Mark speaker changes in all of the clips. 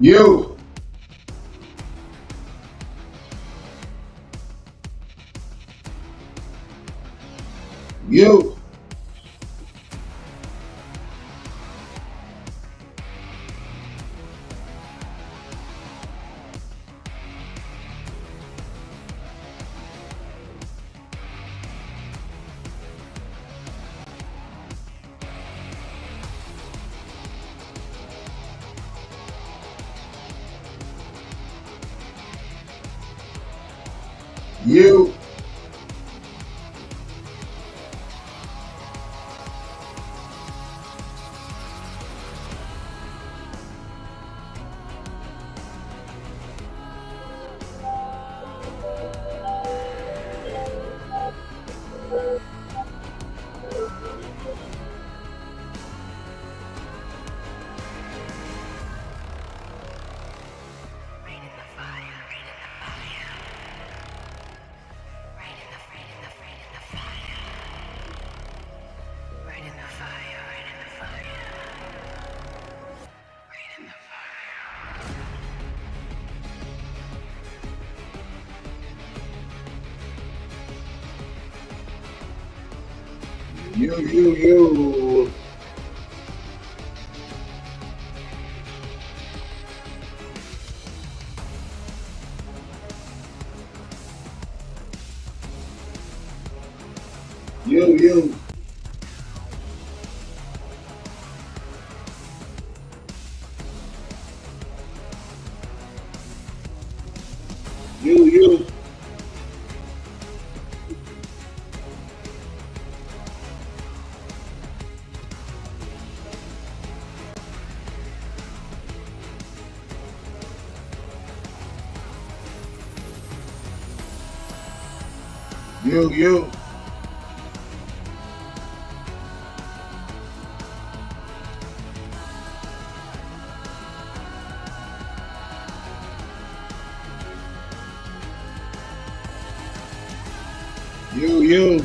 Speaker 1: You, you, you, you. You, you, you, you,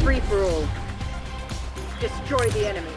Speaker 2: Free for all. Destroy the enemy.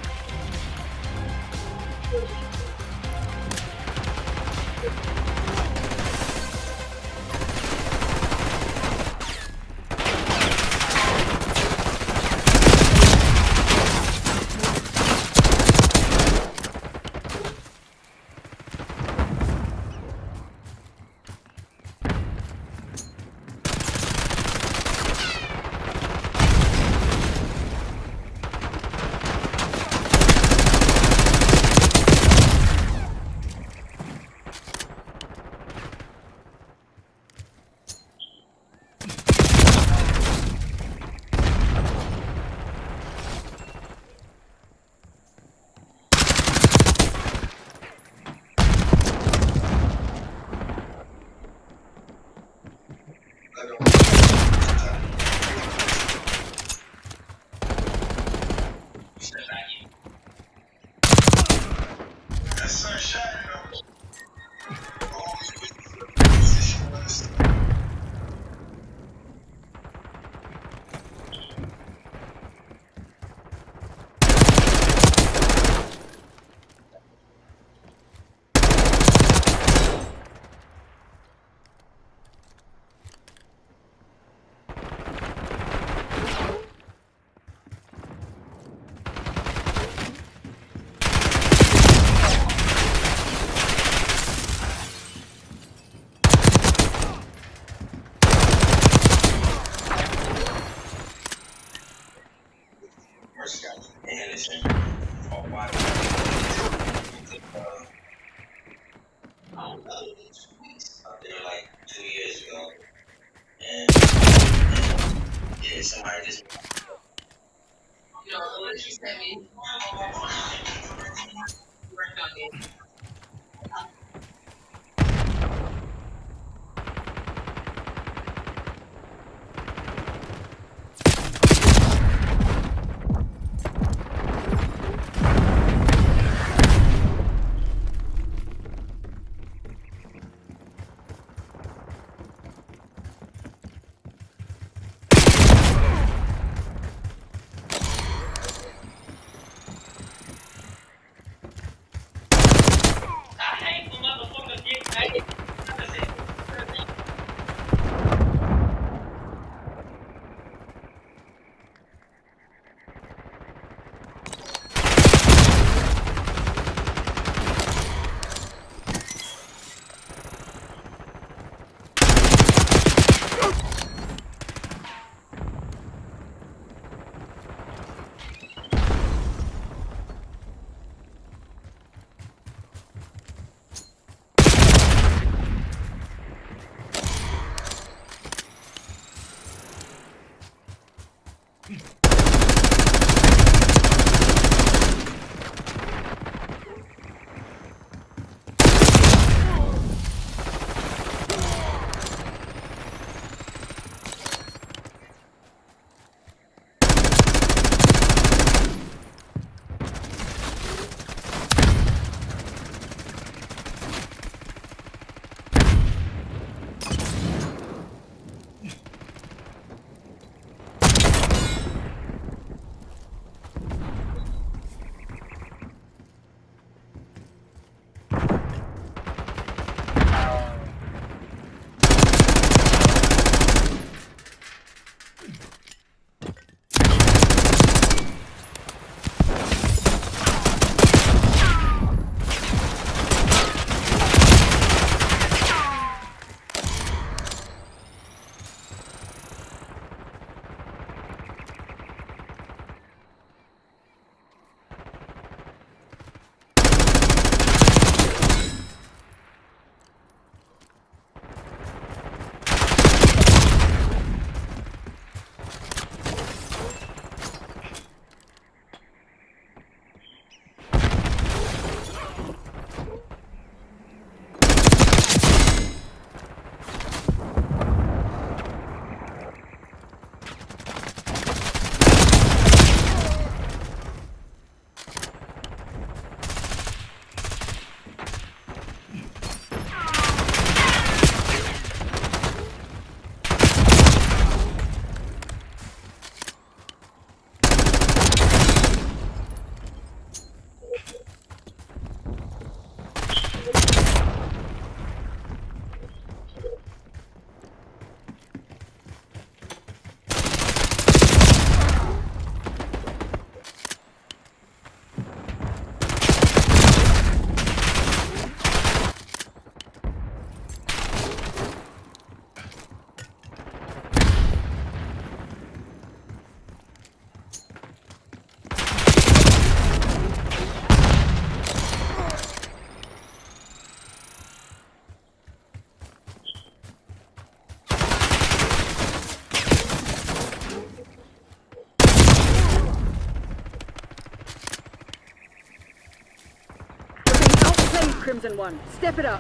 Speaker 2: Crimson 1. Step it up.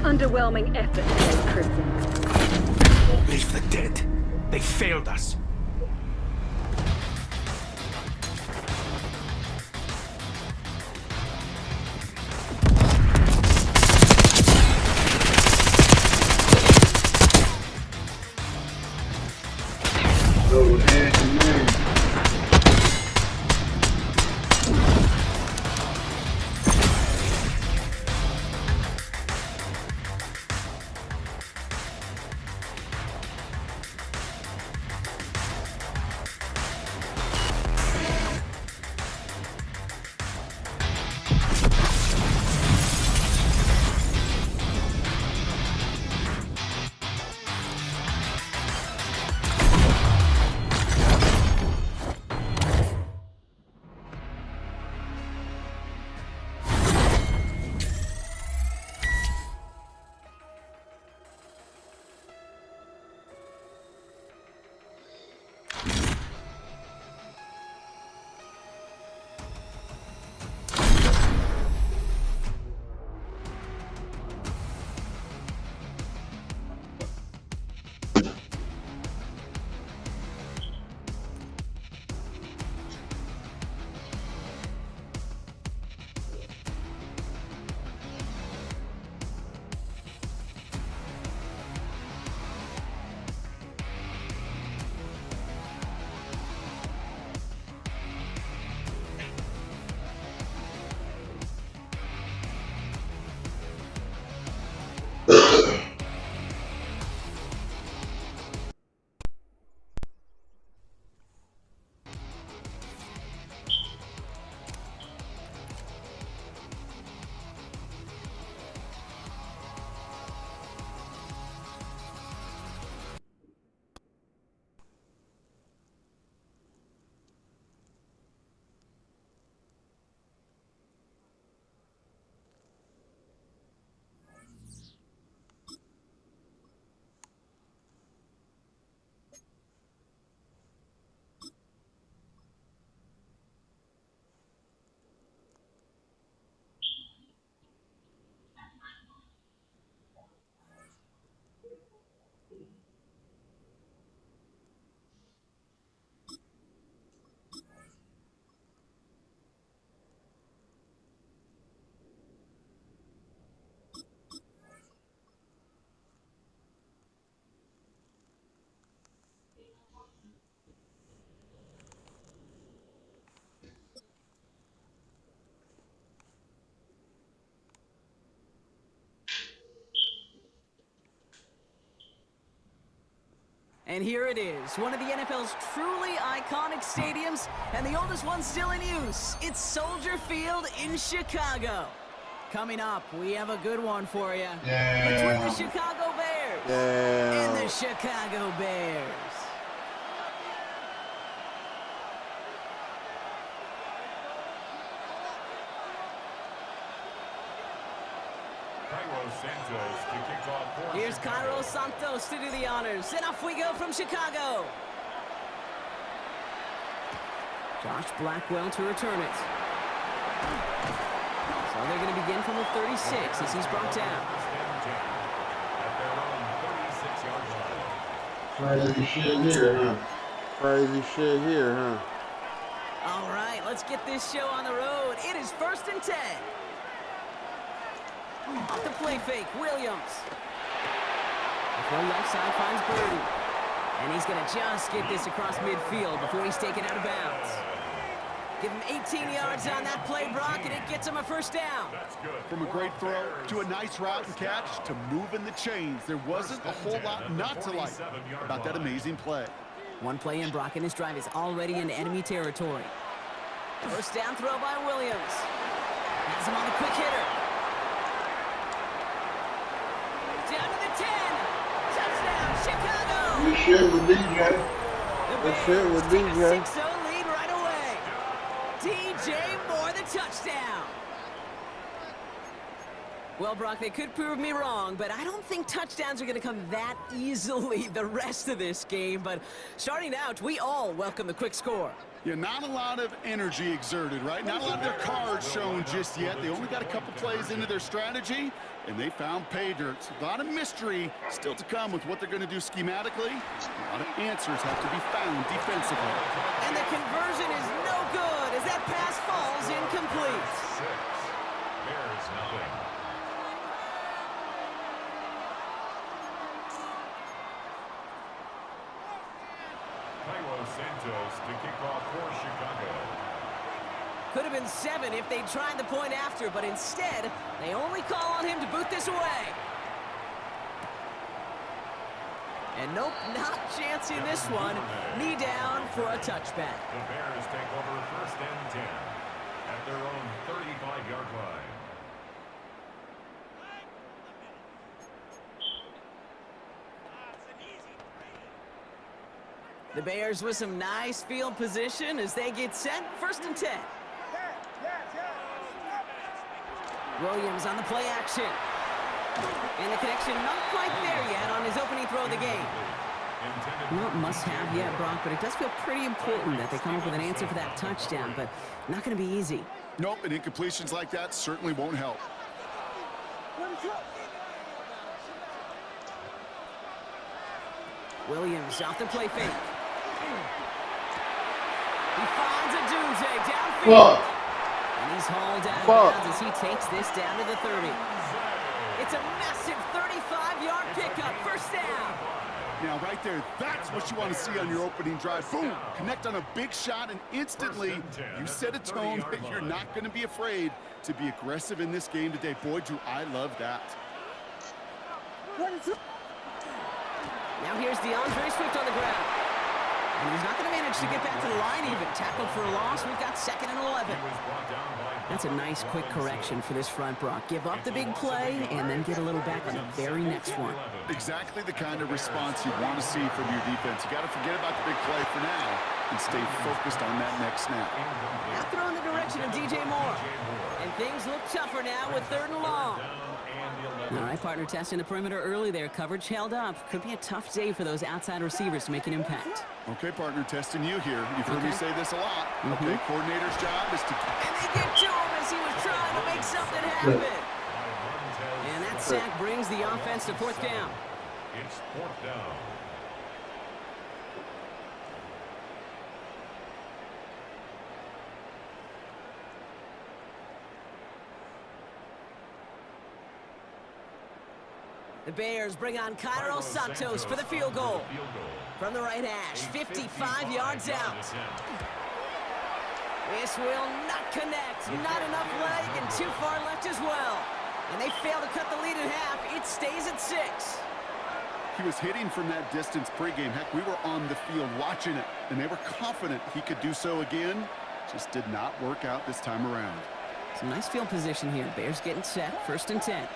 Speaker 2: Underwhelming effort today, Crimson.
Speaker 3: Leave the dead. They failed us.
Speaker 1: Go ahead and win.
Speaker 4: And here it is, one of the NFL's truly iconic stadiums, and the oldest one still in use. It's Soldier Field in Chicago. Coming up, we have a good one for you.
Speaker 1: Yeah.
Speaker 4: Between the Chicago Bears and the Chicago Bears. Here's Cairo Santos to do the honors. And off we go from Chicago. Josh Blackwell to return it. So they're going to begin from the 36 as he's brought down.
Speaker 1: Crazy shit here, huh? Crazy shit here, huh?
Speaker 4: All right, let's get this show on the road. It is 1st and 10. Off the play fake, Williams. The left side finds Burton. And he's going to just get this across midfield before he's taken out of bounds. Give him 18 yards on that play, Brock, and it gets him a 1st down.
Speaker 5: From a great throw to a nice route and catch to moving the chains, there wasn't a whole lot not to like about that amazing play.
Speaker 4: One play in, Brock, and his drive is already into enemy territory. 1st down throw by Williams. Has him on the quick hitter. Down to the 10. Touchdown, Chicago.
Speaker 1: Good shit with DJ. Good shit with DJ.
Speaker 4: 6-0 lead right away. DJ Moore, the touchdown. Well, Brock, they could prove me wrong, but I don't think touchdowns are going to come that easily the rest of this game. But starting out, we all welcome the quick score.
Speaker 5: Yeah, not a lot of energy exerted, right? Not a lot of their cards shown just yet. They only got a couple plays into their strategy, and they found pay dirt. A lot of mystery still to come with what they're going to do schematically. A lot of answers have to be found defensively.
Speaker 4: And the conversion is no good as that pass falls incomplete.
Speaker 6: 6. Bears nothing. Santos to kick off for Chicago.
Speaker 4: Could have been 7 if they tried the point after, but instead, they only call on him to boot this away. And nope, not chancing this one. Knee down for a touchback.
Speaker 6: The Bears take over 1st and 10 at their own 35-yard line.
Speaker 4: The Bears with some nice field position as they get set. 1st and 10. Williams on the play action. And the connection not quite there yet on his opening throw of the game. Not must-have yet, Brock, but it does feel pretty important that they come up with an answer for that touchdown, but not going to be easy.
Speaker 5: Nope, and incompletions like that certainly won't help.
Speaker 4: Williams off the play fake. He finds a doomsday downfield. And he's hauled out of bounds as he takes this down to the 30. It's a massive 35-yard pickup. 1st down.
Speaker 5: Now, right there, that's what you want to see on your opening drive. Boom! Connect on a big shot, and instantly you set a tone that you're not going to be afraid to be aggressive in this game today. Boy, do I love that.
Speaker 4: Now here's DeAndre Swift on the ground. And he's not going to manage to get back to the line even. Tackled for a loss. We've got 2nd and 11. That's a nice quick correction for this front, Brock. Give up the big play and then get a little back on the very next one.
Speaker 5: Exactly the kind of response you want to see from your defense. You got to forget about the big play for now and stay focused on that next snap.
Speaker 4: Now throw in the direction of DJ Moore. And things look tougher now with 3rd and long. All right, partner, testing the perimeter early there. Coverage held up. Could be a tough day for those outside receivers to make an impact.
Speaker 5: Okay, partner, testing you here. You've heard me say this a lot. Okay, coordinator's job is to...
Speaker 4: And they get to him as he was trying to make something happen. And that sack brings the offense to 4th down.
Speaker 6: It's 4th down.
Speaker 4: The Bears bring on Cairo Santos for the field goal. From the right hash, 55 yards out. This will not connect. Not enough leg and too far left as well. And they fail to cut the lead in half. It stays at 6.
Speaker 5: He was hitting from that distance pregame. Heck, we were on the field watching it, and they were confident he could do so again. Just did not work out this time around.
Speaker 4: Some nice field position here. Bears getting set. 1st and 10.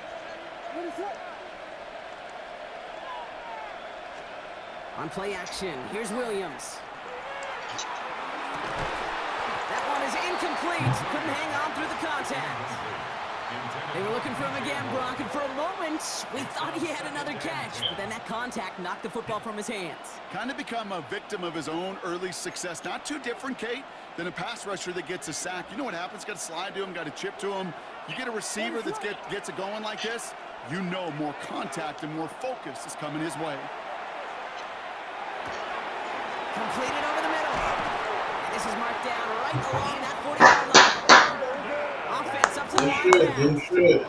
Speaker 4: On play action, here's Williams. That one is incomplete. Couldn't hang on through the contact. They were looking for him again, Brock, and for a moment, we thought he had another catch, but then that contact knocked the football from his hands.
Speaker 5: Kind of become a victim of his own early success. Not too different, Kate, than a pass rusher that gets a sack. You know what happens? Got to slide to him, got to chip to him. You get a receiver that gets it going like this, you know more contact and more focus is coming his way.
Speaker 4: Completed over the middle. And this is marked down right along that 40-yard line. Offense up to the line.
Speaker 1: Good shit.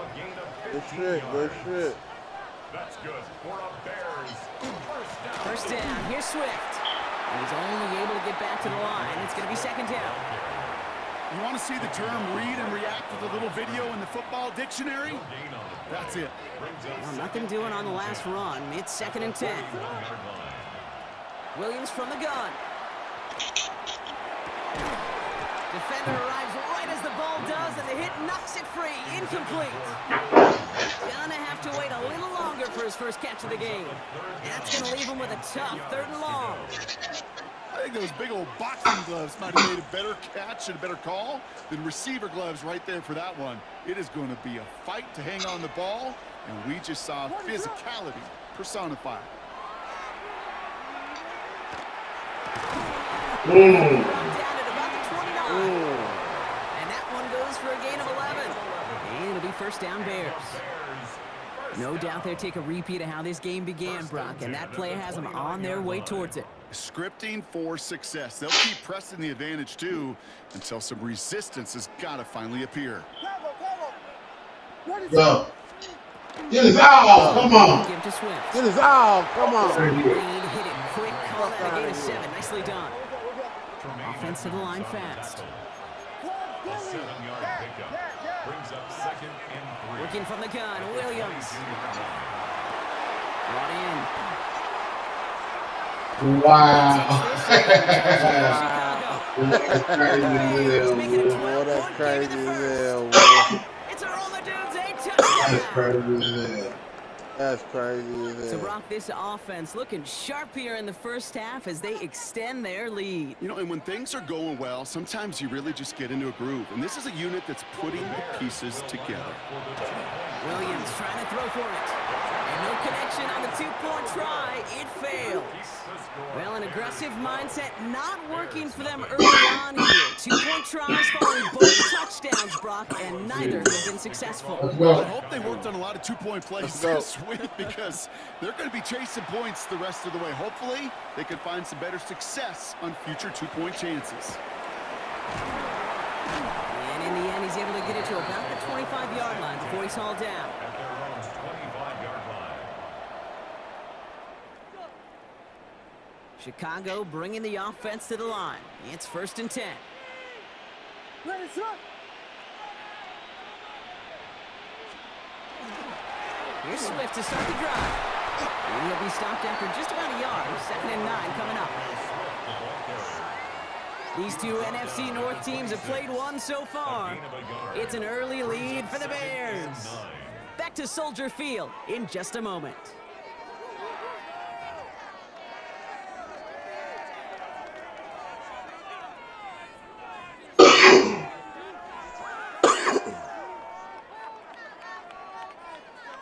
Speaker 1: Good shit. Good shit.
Speaker 6: That's good for a Bears.
Speaker 4: First down. Here's Swift. And he's only able to get back to the line. It's going to be 2nd down.
Speaker 5: You want to see the term read and react with a little video in the football dictionary? That's it.
Speaker 4: Well, nothing doing on the last run. It's 2nd and 10. Williams from the gun. Defender arrives right as the ball does, and the hit knocks it free. Incomplete. Gonna have to wait a little longer for his first catch of the game. That's gonna leave him with a tough 3rd and long.
Speaker 5: I think those big old boxing gloves might have made a better catch and a better call than receiver gloves right there for that one. It is going to be a fight to hang on the ball, and we just saw physicality personified. Down at about the 29. And that one goes for a gain of 11.
Speaker 4: And it'll be 1st down Bears. No doubt they'll take a repeat of how this game began, Brock, and that play has them on their way towards it.
Speaker 5: Scripting for success. They'll keep pressing the advantage, too, until some resistance has got to finally appear.
Speaker 1: Go. Get his out. Come on.
Speaker 4: Give to Swift.
Speaker 1: Get his out. Come on.
Speaker 4: Hit it quick. Call that a gain of 7. Nicely done. Offense to the line fast.
Speaker 6: A 7-yard pickup brings up 2nd and 3.
Speaker 4: Working from the gun, Williams. Brought in.
Speaker 1: Wow.
Speaker 4: Chicago.
Speaker 1: That's crazy as hell.
Speaker 4: It's a roll the dudes, a
Speaker 1: That's
Speaker 4: touchdown.
Speaker 1: crazy as hell. That's crazy as
Speaker 4: So,
Speaker 1: hell.
Speaker 4: Brock, this offense looking sharp here in the first half as they extend their lead.
Speaker 5: You know, and when things are going well, sometimes you really just get into a groove. And this is a unit that's putting the pieces together.
Speaker 4: Williams trying to throw for it. And no connection on the 2-point try. It fails. Well, an aggressive mindset not working for them early on here. 2-point tries following both touchdowns, Brock, and neither have been successful.
Speaker 5: I hope they worked on a lot of 2-point plays this week because they're going to be chasing points the rest of the way. Hopefully, they can find some better success on future 2-point chances.
Speaker 4: And in the end, he's able to get it to about the 25-yard line before he's hauled down.
Speaker 6: At their own 25-yard line.
Speaker 4: Chicago bringing the offense to the line. It's 1st and 10. Here's Swift to start the drive. And he'll be stopped after just about a yard. 2nd and 9 coming up. These two NFC North teams have played one so far. It's an early lead for the Bears. Back to Soldier Field in just a moment.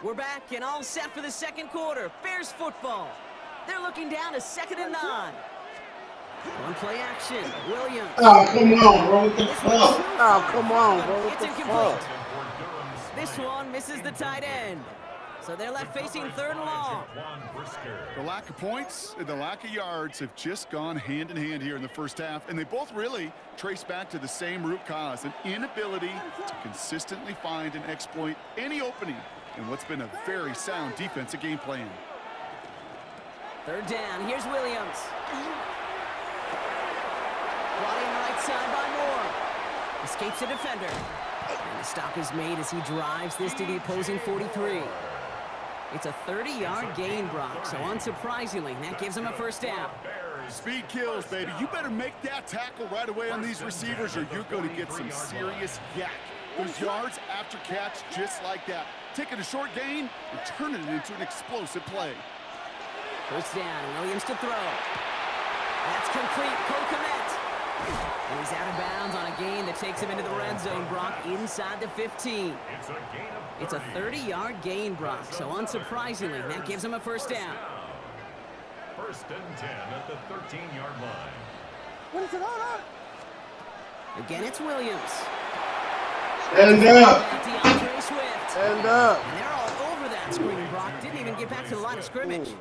Speaker 4: We're back and all set for the 2nd quarter. Bears football. They're looking down to 2nd and 9. On play action, Williams.
Speaker 1: Oh, come on, bro. What the fuck? Oh, come on, bro. What
Speaker 4: It's
Speaker 1: the
Speaker 4: incomplete.
Speaker 1: fuck?
Speaker 4: This one misses the tight end. So they're left facing 3rd and long.
Speaker 5: The lack of points and the lack of yards have just gone hand in hand here in the first half, and they both really trace back to the same root cause, an inability to consistently find and exploit any opening in what's been a very sound defensive game plan.
Speaker 4: 3rd down, here's Williams. Brought in right side by Moore. Escapes a defender. And the stop is made as he drives this to the opposing 43. It's a 30-yard gain, Brock, so unsurprisingly, that gives him a 1st down.
Speaker 5: Speed kills, baby. You better make that tackle right away on these receivers or you're going to get some serious yak Those yards after catch just like that. Taking a short gain and turning it into an explosive play.
Speaker 4: First down, Williams to throw. That's complete. Cole Kmet. And he's out of bounds on a gain that takes him into the red zone, Brock, inside the 15. It's a 30-yard gain, Brock, so unsurprisingly, that gives him a first down.
Speaker 6: First and 10 at the 13-yard line.
Speaker 4: Again, it's Williams.
Speaker 1: Stand up.
Speaker 4: DeAndre Swift.
Speaker 1: Stand up.
Speaker 4: And they're all over that screen, Brock. Didn't even get back to the line of scrimmage.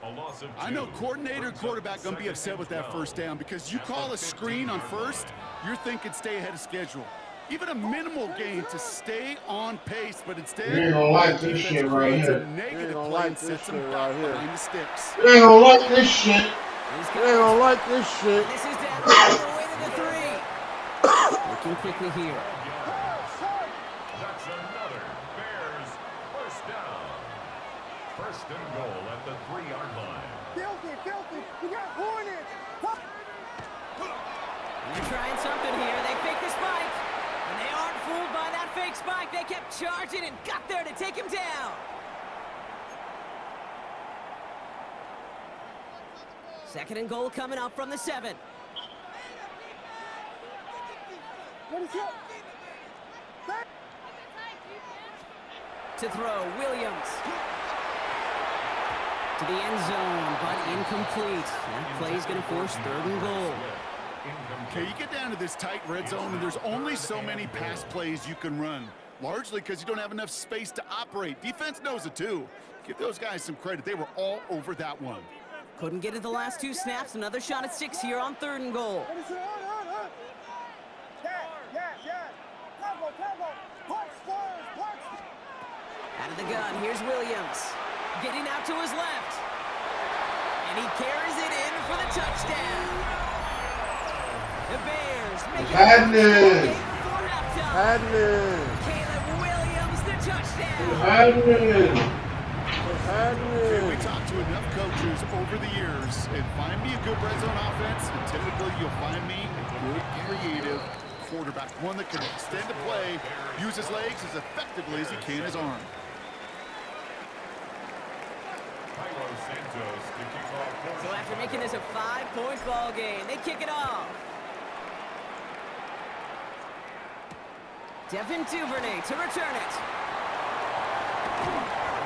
Speaker 6: A loss of 2.
Speaker 5: I know coordinator, quarterback going to be upset with that first down because you call a screen on first, you're thinking stay ahead of schedule. Even a minimal gain to stay on pace, but instead,
Speaker 1: You ain't gonna like this shit right
Speaker 5: it's
Speaker 1: here.
Speaker 5: a negative
Speaker 1: You ain't gonna
Speaker 5: play
Speaker 1: like
Speaker 5: and
Speaker 1: this
Speaker 5: sets
Speaker 1: shit
Speaker 5: them
Speaker 1: right
Speaker 5: back
Speaker 1: here.
Speaker 5: behind the sticks.
Speaker 1: You ain't gonna like this shit.
Speaker 4: He's
Speaker 1: You ain't gonna like this shit.
Speaker 4: This is down all the way to the 3. Looking quickly here.
Speaker 6: That's another Bears first down. First and goal at the 3-yard line.
Speaker 7: Filthy, you got hornets!
Speaker 4: And they're trying something here. They fake the spike. And they aren't fooled by that fake spike. They kept charging and got there to take him down. Second and goal coming up from the 7.
Speaker 7: What is it?
Speaker 4: To throw, Williams. To the end zone, but incomplete. That play's going to force 3rd and goal.
Speaker 5: Okay, you get down to this tight red zone, and there's only so many pass plays you can run, largely because you don't have enough space to operate. Defense knows it, too. Give those guys some credit. They were all over that one.
Speaker 4: Couldn't get it the last 2 snaps. Another shot at 6 here on 3rd and goal.
Speaker 7: What is it? Yes. Tempo. Punch first.
Speaker 4: Out of the gun, here's Williams. Getting out to his left. And he carries it in for the touchdown. The Bears make it a
Speaker 1: Happening.
Speaker 4: before halftime.
Speaker 1: Happening.
Speaker 4: Caleb Williams, the touchdown.
Speaker 1: Happening.
Speaker 5: We talked to enough coaches over the years, and find me a good red zone offense, and typically you'll find me a good, creative quarterback, one that can extend the play, use his legs as effectively as he can his arm.
Speaker 4: So after making this a 5-point ball game, they kick it off. Devin Duvernay to return it.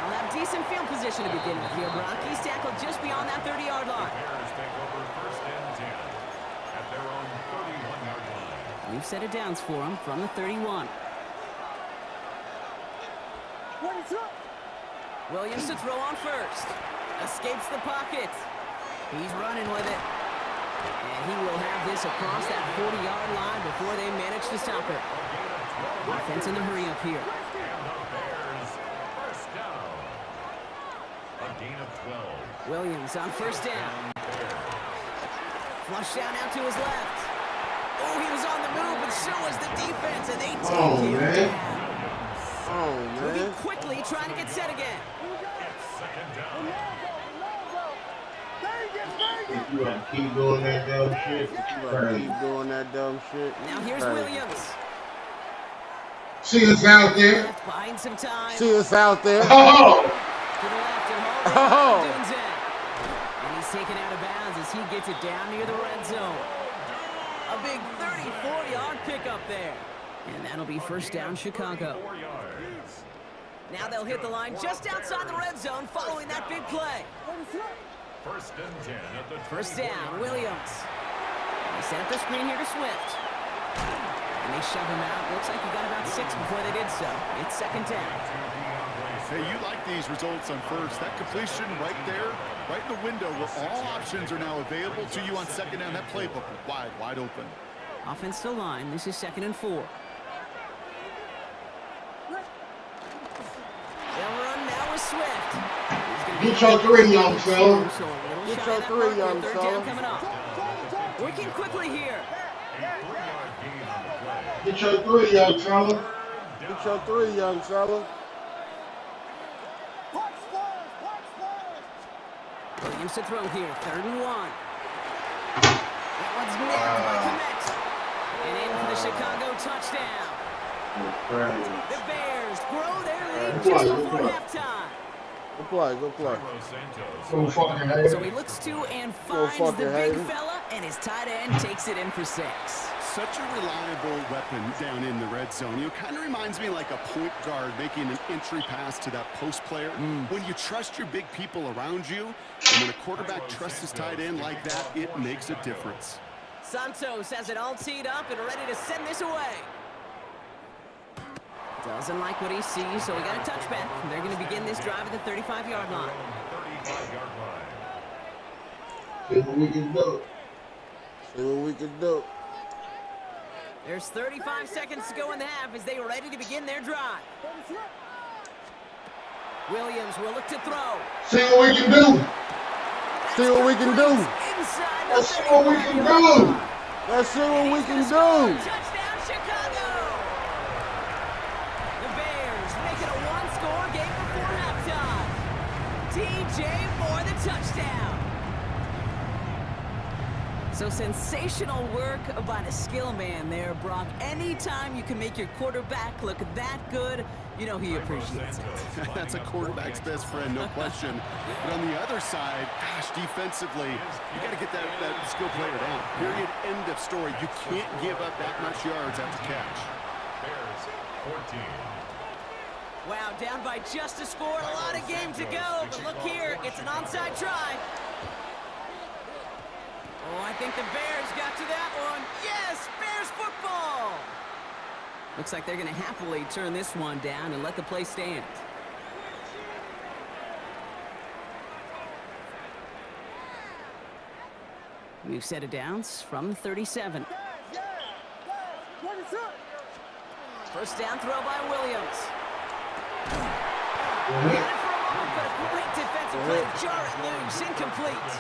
Speaker 4: They'll have decent field position to begin with here, Brock. He's tackled just beyond that 30-yard line.
Speaker 6: Bears take over first and 10 at their own 31-yard line.
Speaker 4: We've set it downs for him from the 31.
Speaker 7: What is up?
Speaker 4: Williams to throw on first. Escapes the pocket. He's running with it. And he will have this across that 40-yard line before they manage to stop it. Offense in the hurry up here.
Speaker 6: And the Bears first down. A gain of 12.
Speaker 4: Williams on first down. Flush down out to his left. Oh, he was on the move, but so was the defense, and they take him down. Moving quickly, trying to get set again.
Speaker 6: It's second down.
Speaker 1: You gotta keep doing that dumb shit. Keep doing that dumb shit.
Speaker 4: Now here's Williams.
Speaker 1: See us out there.
Speaker 4: Left behind some time.
Speaker 1: See us out there.
Speaker 4: To
Speaker 1: Oh!
Speaker 4: the left and holding
Speaker 1: Oh.
Speaker 4: Dunzak. And he's taken out of bounds as he gets it down near the red zone. A big 34-yard pickup there. And that'll be first down, Chicago.
Speaker 6: 4 yards.
Speaker 4: Now they'll hit the line just outside the red zone following that big play.
Speaker 6: First and 10 at the
Speaker 4: First down, Williams. They set up the screen here to Swift. And they shove him out. Looks like he got about 6 before they did so. It's second down.
Speaker 5: Hey, you like these results on first. That completion right there, right in the window where all options are now available to you on second down. That playbook wide open.
Speaker 4: Offense to line. This is 2nd and 4. They'll run now with Swift.
Speaker 1: Get your 3, young fella.
Speaker 4: So a little
Speaker 1: Get
Speaker 4: shy
Speaker 1: your
Speaker 4: of that
Speaker 1: 3,
Speaker 4: mark
Speaker 1: young
Speaker 4: with third down
Speaker 1: fella.
Speaker 4: coming up. Working quickly here.
Speaker 1: Get your 3, young fella. Get your 3, young fella.
Speaker 4: Williams to throw here. 3rd and 1. That one's nailed by Kmet. And in for the Chicago touchdown. The Bears grow their lead
Speaker 1: Good
Speaker 4: just
Speaker 1: play, good
Speaker 4: before
Speaker 1: play.
Speaker 4: halftime.
Speaker 8: Good play, good play.
Speaker 1: Go fucking hater.
Speaker 4: So he looks to and
Speaker 8: Go
Speaker 4: finds
Speaker 8: fucking
Speaker 4: the big
Speaker 8: hater.
Speaker 4: fella, and his tight end takes it in for 6.
Speaker 5: Such a reliable weapon down in the red zone. You know, kind of reminds me like a point guard making an entry pass to that post player. When you trust your big people around you, and when a quarterback trusts his tight end like that, it makes a difference.
Speaker 4: Santos has it all teed up and ready to send this away. Doesn't like what he sees, so we got a touchback. They're going to begin this drive at the 35-yard line.
Speaker 6: 35-yard line.
Speaker 1: See what we can do.
Speaker 8: See what we can do.
Speaker 4: There's 35 seconds to go in the half as they are ready to begin their drive. Williams will look to throw.
Speaker 1: See what we can do.
Speaker 8: See what we can do.
Speaker 4: Inside the
Speaker 1: Let's see what we can do.
Speaker 8: Let's see what we can do.
Speaker 4: Touchdown, Chicago! The Bears make it a one-score game before halftime. DJ Moore, the touchdown. So sensational work by the skill man there, Brock. Anytime you can make your quarterback look that good, you know he appreciates it.
Speaker 5: That's a quarterback's best friend, no question. But on the other side, gosh, defensively, you got to get that skill player down. Period, end of story. You can't give up that much yards after catch.
Speaker 6: Bears 14.
Speaker 4: Wow, down by just a score, a lot of game to go. But look here, it's an onside try. Oh, I think the Bears got to that one. Yes, Bears football! Looks like they're going to happily turn this one down and let the play stand. We've set it downs from 37. First down throw by Williams. Got it for a moment, but a great defensive play to jar it loose. Incomplete.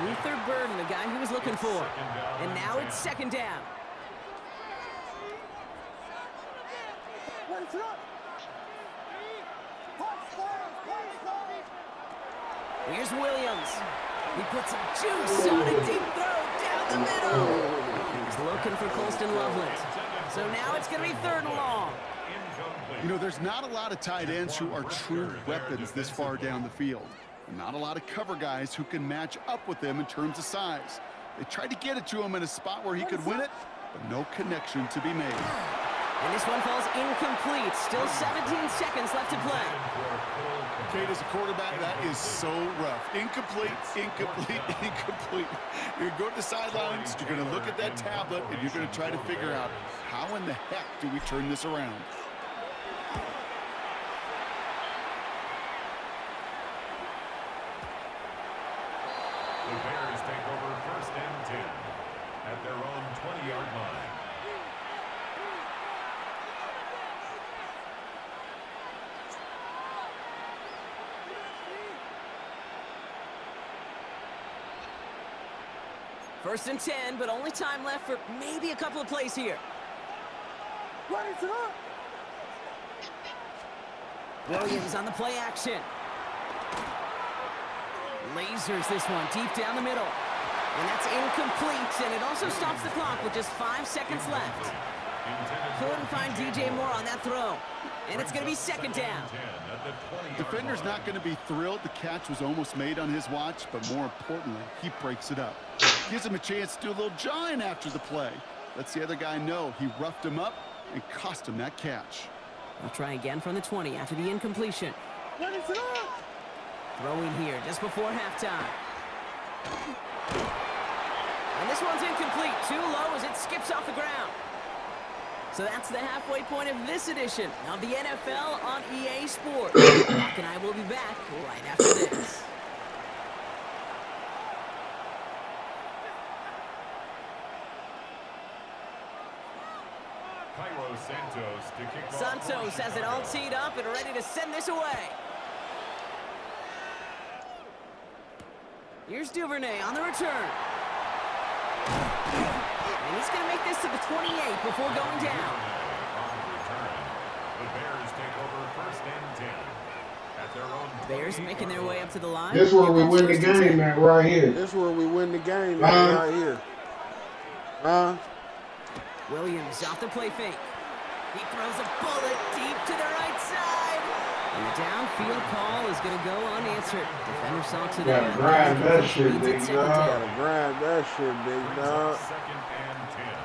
Speaker 4: Luther Burden, the guy he was looking for. And now it's second down. Here's Williams. He puts some juice on a deep throw down the middle. He's looking for Colston Loveland. So now it's going to be 3rd and long.
Speaker 5: You know, there's not a lot of tight ends who are true weapons this far down the field. Not a lot of cover guys who can match up with them in terms of size. They tried to get it to him in a spot where he could win it, but no connection to be made.
Speaker 4: And this one falls incomplete. Still 17 seconds left to play.
Speaker 5: Kate, as a quarterback, that is so rough. Incomplete, incomplete, incomplete. You're going to go to the sidelines, you're going to look at that tablet, and you're going to try to figure out how in the heck do we turn this around.
Speaker 6: The Bears take over 1st and 10 at their own 20-yard line.
Speaker 4: First and 10, but only time left for maybe a couple of plays here. Williams on the play action. Lasers this one deep down the middle. And that's incomplete, and it also stops the clock with just 5 seconds left. Couldn't find DJ Moore on that throw. And it's going to be second down.
Speaker 5: Defender's not going to be thrilled the catch was almost made on his watch, but more importantly, he breaks it up. Gives him a chance to do a little jawing after the play. Lets the other guy know he roughed him up and cost him that catch.
Speaker 4: I'll try again from the 20 after the incompletion. Throwing here just before halftime. And this one's incomplete. Too low as it skips off the ground. So that's the halfway point of this edition of the NFL on EA Sports. Brock and I will be back right after this.
Speaker 6: Santos to kick off.
Speaker 4: Santos has it all teed up and ready to send this away. Here's Duvernay on the return. And he's going to make this to the 28 before going down.
Speaker 6: The Bears take over 1st and 10 at their own.
Speaker 4: Bears making their way up to the line.
Speaker 1: This is where we win the game at right here.
Speaker 8: This is where we win the game right here.
Speaker 4: Williams off the play fake. He throws a bullet deep to the right side. And the downfield call is going to go unanswered. Defender saw to that.
Speaker 1: Gotta grind that shit, big
Speaker 4: Second
Speaker 1: dog.
Speaker 4: down.
Speaker 8: Gotta grind that shit, big dog.
Speaker 6: Second and 10.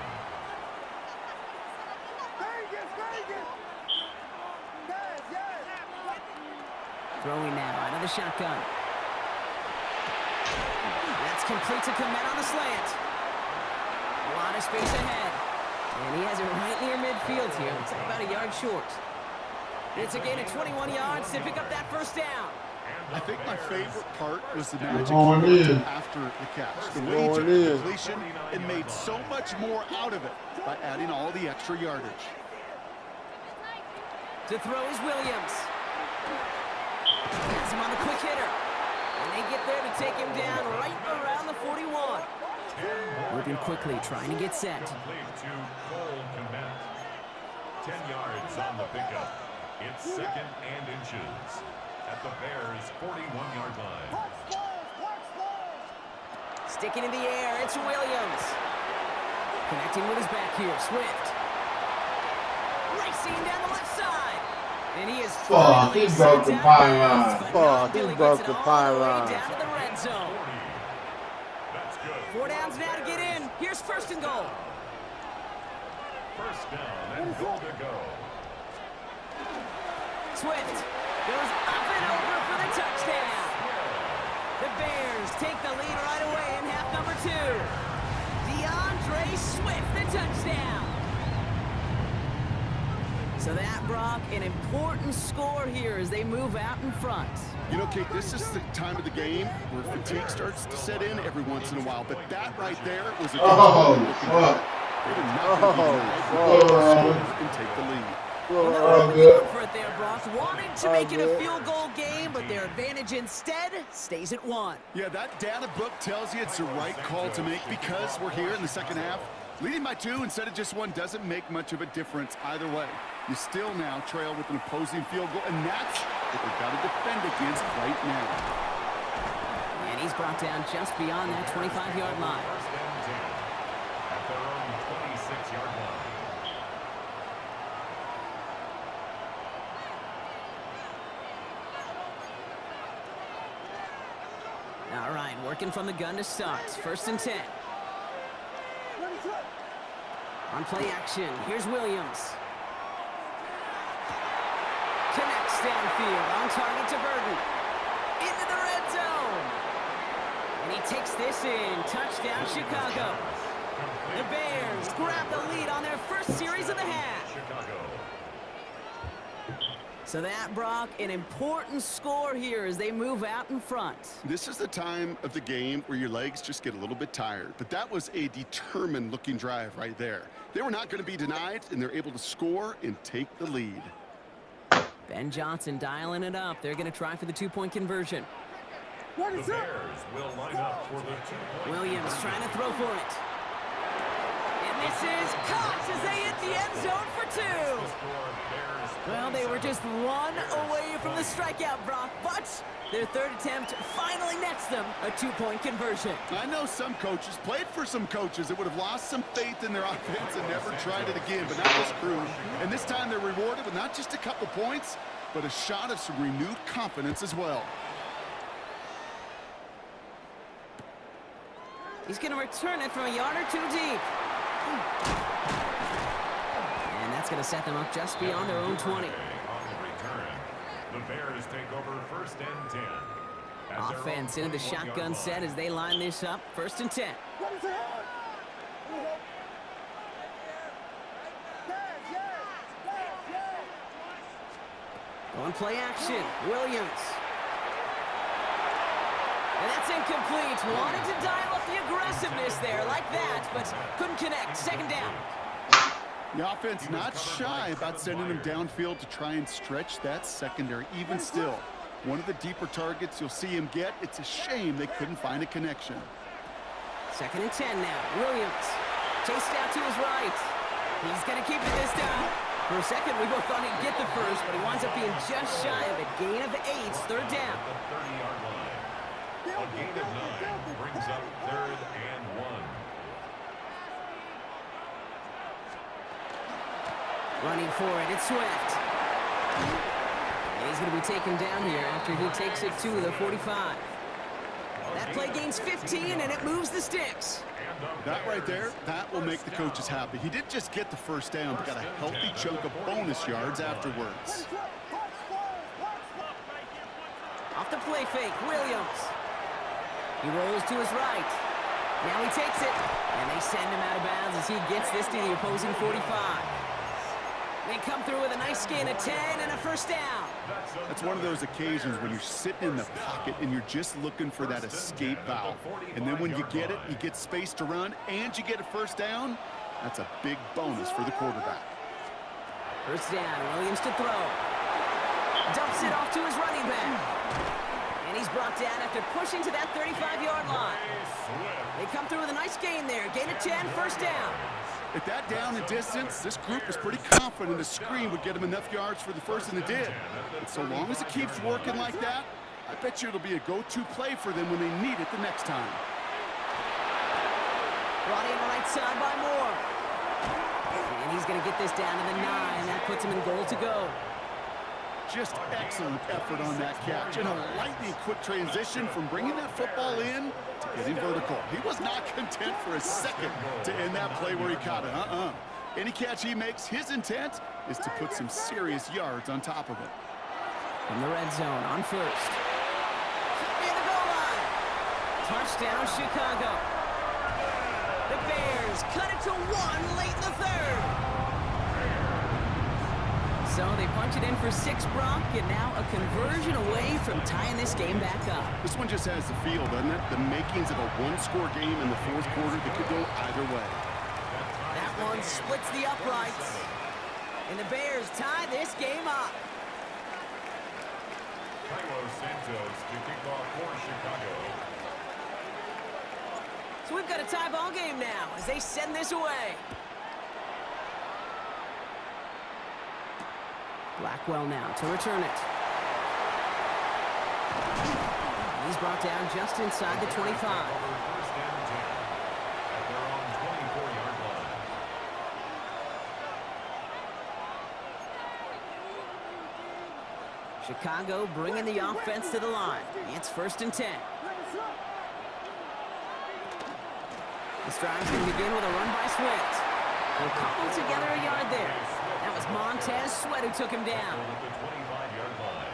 Speaker 7: Vegas, Vegas. Yes, yes.
Speaker 4: Throwing now out of the shotgun. That's complete to Komet on the slant. A lot of space ahead. And he has it right near midfield here. Looks like about a yard short. It's a gain of 21 yards to pick up that first down.
Speaker 5: I think my favorite part was the magic
Speaker 1: going in.
Speaker 5: after the catch. The way he
Speaker 8: Going
Speaker 5: took the
Speaker 8: in.
Speaker 5: completion and made so much more out of it by adding all the extra yardage.
Speaker 4: To throw is Williams. Gets him on the quick hitter. And they get there to take him down right around the 41. Moving quickly, trying to get set.
Speaker 6: Complete to Cole Komet. 10 yards on the pickup. It's second and inches at the Bears' 41-yard line.
Speaker 7: Park stars, park stars.
Speaker 4: Sticking in the air, it's Williams. Connecting with his back here, Swift. Racing down the left side. And he is
Speaker 1: Fuck, he broke the pylon.
Speaker 8: Fuck, he broke the pylon.
Speaker 4: Down to the red zone.
Speaker 6: That's good.
Speaker 4: 4 downs now to get in. Here's first and goal.
Speaker 6: First down and goal to go.
Speaker 4: Swift goes up and over for the touchdown. The Bears take the lead right away in half number 2. DeAndre Swift, the touchdown. So that, Brock, an important score here as they move out in front.
Speaker 5: You know, Kate, this is the time of the game where fatigue starts to set in every once in a while. But that right there was a
Speaker 1: Oh, fuck.
Speaker 5: They did not and take the lead.
Speaker 1: Oh, good.
Speaker 4: For it there, Brock. Wanting to make it a field goal game, but their advantage instead stays at 1.
Speaker 5: Yeah, that data book tells you it's the right call to make because we're here in the second half. Leading by 2 instead of just 1 doesn't make much of a difference either way. You still now trail with an opposing field goal, and that's what they've got to defend against right now.
Speaker 4: And he's brought down just beyond that 25-yard line.
Speaker 6: First and 10 at their own 26-yard line.
Speaker 4: All right, working from the gun to start. First and 10.
Speaker 7: Ready, set.
Speaker 4: On play action, here's Williams. Connects downfield, on target to Burton. Into the red zone. And he takes this in. Touchdown, Chicago. The Bears grab the lead on their first series of the half.
Speaker 6: Chicago.
Speaker 4: So that, Brock, an important score here as they move out in front.
Speaker 5: This is the time of the game where your legs just get a little bit tired. But that was a determined-looking drive right there. They were not going to be denied, and they're able to score and take the lead.
Speaker 4: Ben Johnson dialing it up. They're going to try for the 2-point conversion.
Speaker 7: Ready,
Speaker 6: The
Speaker 7: set.
Speaker 6: Bears will line up for the 2-point.
Speaker 4: Williams trying to throw for it. And this is caught as they hit the end zone for 2. Well, they were just 1 away from the strikeout, Brock, but their third attempt finally nets them a 2-point conversion.
Speaker 5: I know some coaches, played for some coaches that would have lost some faith in their offense and never tried it again, but not this crew. And this time they're rewarded with not just a couple points, but a shot of some renewed confidence as well.
Speaker 4: He's going to return it from a yard or 2 deep. And that's going to set them up just beyond their own 20.
Speaker 6: On the return, the Bears take over first and 10. at their
Speaker 4: Offense
Speaker 6: own
Speaker 4: into the
Speaker 6: 21-yard
Speaker 4: shotgun
Speaker 6: line.
Speaker 4: set as they line this up. First and 10.
Speaker 7: Ready, set. Yes, yes, yes, yes.
Speaker 4: On play action, Williams. And that's incomplete. Wanted to dial up the aggressiveness there like that, but couldn't connect. Second down.
Speaker 5: The offense not shy about sending them downfield to try and stretch that secondary. Even still, one of the deeper targets you'll see him get. It's a shame they couldn't find a connection.
Speaker 4: Second and 10 now. Williams chased out to his right. He's going to keep it this time. For a second, we both thought he'd get the first, but he winds up being just shy of a gain of 8. Third down.
Speaker 6: The 30-yard line. A gain of 9 brings up third and 1.
Speaker 4: Running for it, it's Swift. And he's going to be taken down here after he takes it to the 45. That play gains 15, and it moves the sticks.
Speaker 5: That right there, that will make the coaches happy. He didn't just get the first down, but got a healthy chunk of bonus yards afterwards.
Speaker 4: Off the play fake, Williams. He rolls to his right. Now he takes it, and they send him out of bounds as he gets this to the opposing 45. They come through with a nice gain of 10 and a first down.
Speaker 5: That's one of those occasions when you're sitting in the pocket and you're just looking for that escape valve. And then when you get it, you get space to run, and you get a first down. That's a big bonus for the quarterback.
Speaker 4: First down, Williams to throw. Dumps it off to his running back. And he's brought down after pushing to that 35-yard line. They come through with a nice gain there. Gain of 10, first down.
Speaker 5: At that down and distance, this group was pretty confident the screen would get them enough yards for the first, and it did. And so long as it keeps working like that, I bet you it'll be a go-to play for them when they need it the next time.
Speaker 4: Brought in right side by Moore. And he's going to get this down to the 9. That puts him in goal to go.
Speaker 5: Just excellent effort on that catch, and a lightning quick transition from bringing that football in to getting vertical. He was not content for a second to end that play where he caught it. Any catch he makes, his intent is to put some serious yards on top of it.
Speaker 4: From the red zone on first. Near the goal line. Touchdown, Chicago. The Bears cut it to 1 late in the third. So they punch it in for 6, Brock, and now a conversion away from tying this game back up.
Speaker 5: This one just has the feel, doesn't it? The makings of a one-score game in the fourth quarter that could go either way.
Speaker 4: That one splits the uprights, and the Bears tie this game up.
Speaker 6: Carlos Santos to kick off for Chicago.
Speaker 4: So we've got a tie ball game now as they send this away. Blackwell now to return it. He's brought down just inside the 25.
Speaker 6: First down and 10 at their own 24-yard line.
Speaker 4: Chicago bringing the offense to the line. It's first and 10. This drive's going to begin with a run by Swift. They'll cobble together a yard there. That was Montez Sweat who took him down.
Speaker 6: At the 25-yard line.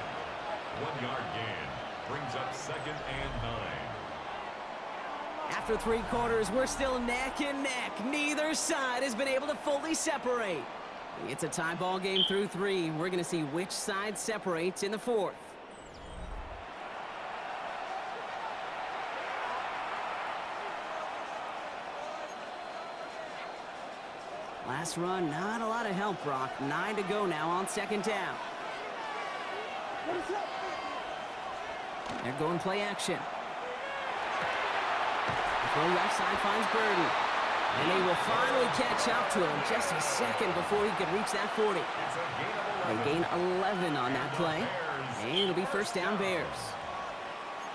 Speaker 6: 1-yard gain brings up second and 9.
Speaker 4: After 3 quarters, we're still neck and neck. Neither side has been able to fully separate. It's a tie ball game through 3. We're going to see which side separates in the 4th. Last run, not a lot of help, Brock. 9 to go now on second down. They're going play action. The throw left side finds Burden. And they will finally catch up to him just a second before he could reach that 40. They gain 11 on that play. And it'll be first down Bears.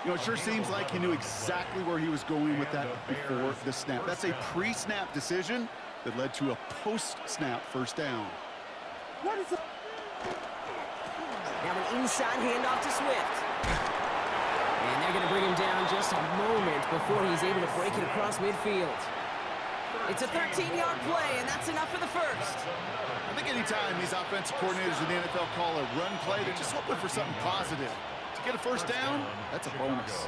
Speaker 5: You know, it sure seems like he knew exactly where he was going with that before the snap. That's a pre-snap decision that led to a post-snap first down.
Speaker 4: Now an inside handoff to Swift. And they're going to bring him down just a moment before he's able to break it across midfield. It's a 13-yard play, and that's enough for the first.
Speaker 5: I think anytime these offensive coordinators in the NFL call a run play, they're just hoping for something positive. To get a first down, that's a bonus.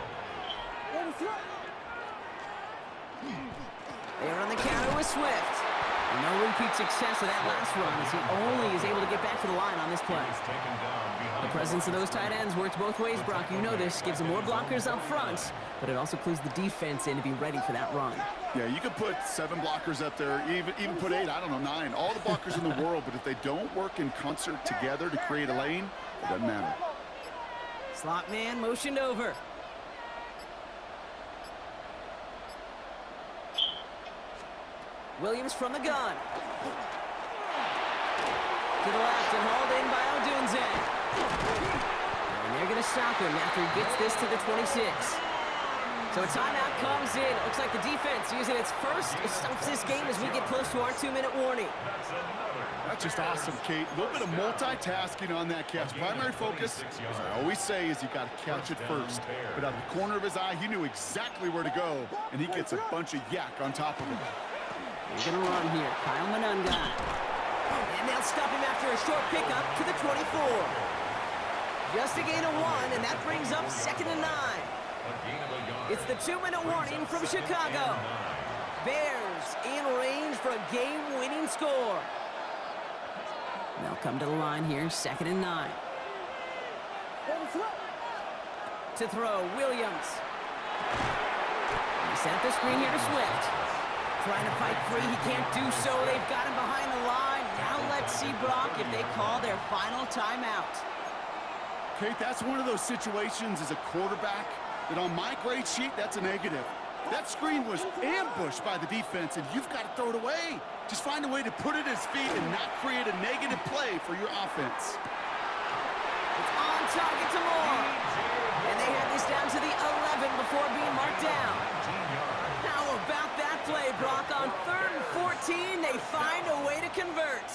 Speaker 4: They're on the counter with Swift. And no repeat success of that last run as he only is able to get back to the line on this play. The presence of those tight ends works both ways, Brock. You know this. Gives them more blockers up front, but it also clues the defense in to be ready for that run.
Speaker 5: Yeah, you could put 7 blockers up there, even put 8, I don't know, 9. All the blockers in the world, but if they don't work in concert together to create a lane, it doesn't matter.
Speaker 4: Slot man motioned over. Williams from the gun. To the left and hauled in by Odunze. And they're going to stop him after he gets this to the 26. So a timeout comes in. Looks like the defense using its first stops this game as we get close to our 2-minute warning.
Speaker 5: That's just awesome, Kate. A little bit of multitasking on that catch. Primary focus, as I always say, is you got to catch it first. But out of the corner of his eye, he knew exactly where to go, and he gets a bunch of yak on top of him.
Speaker 4: They're going to run here. Kyle Manunga. And they'll stop him after a short pickup to the 24. Just a gain of 1, and that brings up 2nd and 9. It's the 2-minute warning from Chicago. Bears in range for a game-winning score. They'll come to the line here, 2nd and 9. To throw, Williams. He set up the screen here to Swift. Trying to fight free, he can't do so. They've got him behind the line. Now let's see, Brock, if they call their final timeout.
Speaker 5: Kate, that's one of those situations as a quarterback that on my grade sheet, that's a negative. That screen was ambushed by the defense, and you've got to throw it away. Just find a way to put it at his feet and not create a negative play for your offense.
Speaker 4: It's on target to Moore. And they have this down to the 11 before being marked down. How about that play, Brock? On 3rd and 14, they find a way to convert.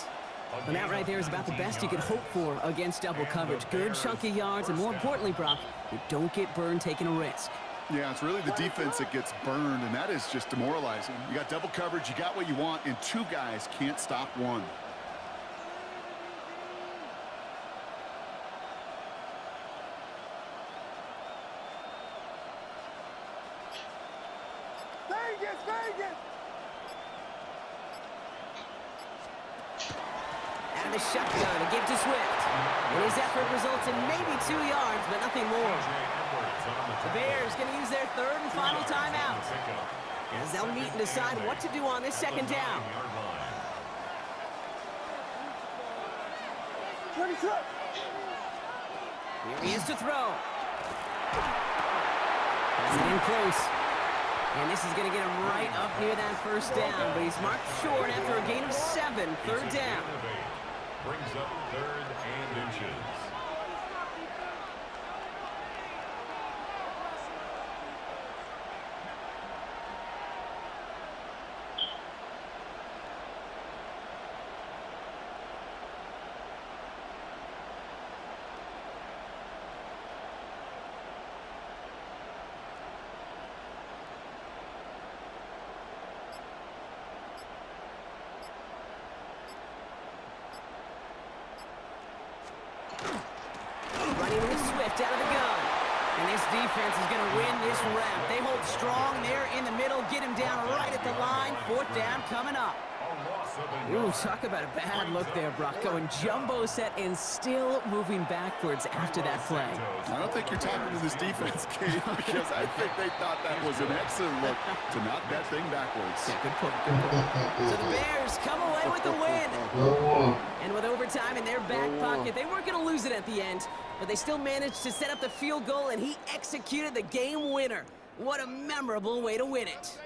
Speaker 4: And that right there is about the best you could hope for against double coverage. Good chunky yards, and more importantly, Brock, you don't get burned taking a risk.
Speaker 5: Yeah, it's really the defense that gets burned, and that is just demoralizing. You got double coverage, you got what you want, and 2 guys can't stop one.
Speaker 7: Vegas, Vegas!
Speaker 4: And the shotgun to give to Swift. And his effort results in maybe 2 yards, but nothing more. The Bears going to use their 3rd and final timeout, as they'll meet and decide what to do on this 2nd down.
Speaker 7: 22!
Speaker 4: Here he is to throw. Has it in close. And this is going to get him right up near that 1st down, but he's marked short after a gain of 7, 3rd down.
Speaker 6: Brings up 3rd and inches.
Speaker 4: Running with Swift out of the gun. And this defense is going to win this round. They hold strong there in the middle, get him down right at the line. 4th down coming up. Ooh, talk about a bad look there, Brock. Going jumbo set and still moving backwards after that play.
Speaker 5: I don't think you're talking to this defense, Kate, because I think they thought that was an excellent look to knock that thing backwards.
Speaker 4: Yeah, good point, good point. So the Bears come away with the win. And with overtime in their back pocket, they weren't going to lose it at the end, but they still managed to set up the field goal, and he executed the game winner. What a memorable way to win it.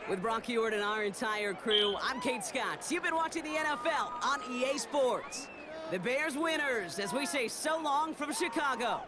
Speaker 4: With Brock Ewart and our entire crew, I'm Kate Scott. You've been watching the NFL on EA Sports. The Bears winners, as we say so long from Chicago.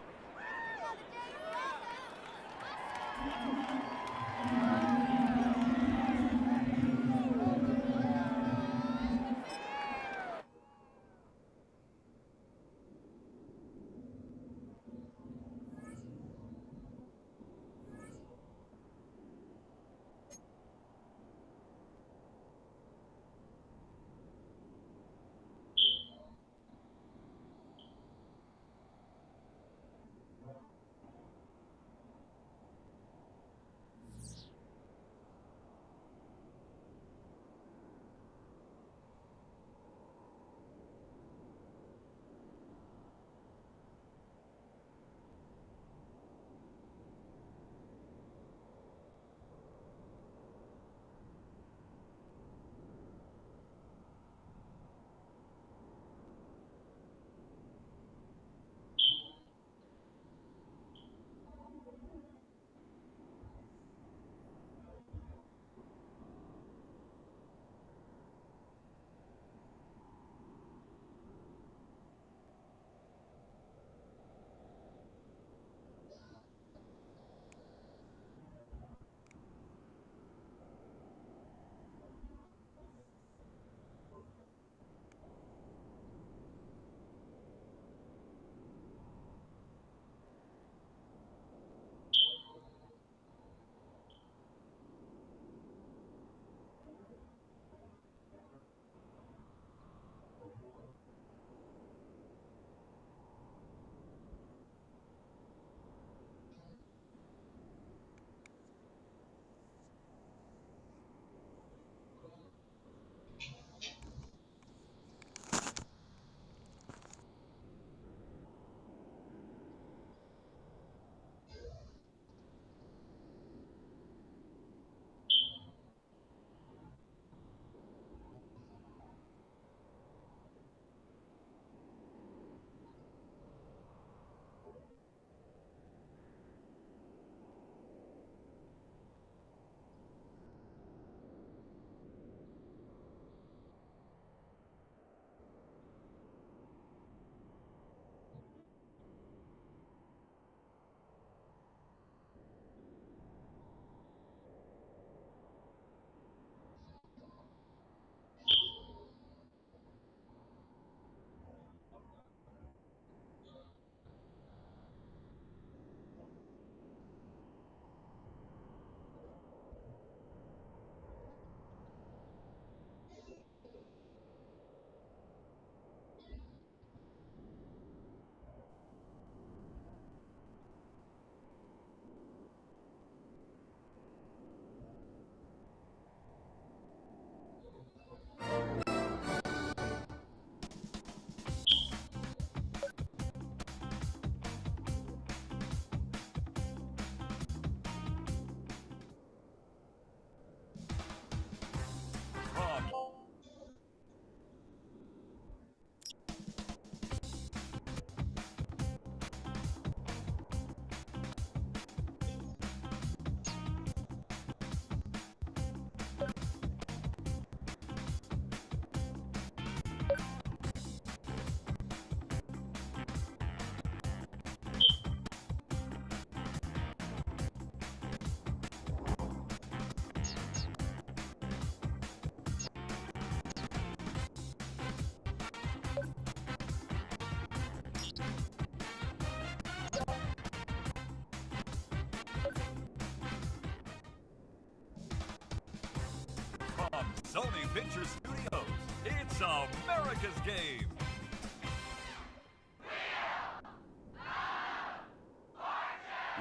Speaker 9: Sony Picture Studios. It's America's game.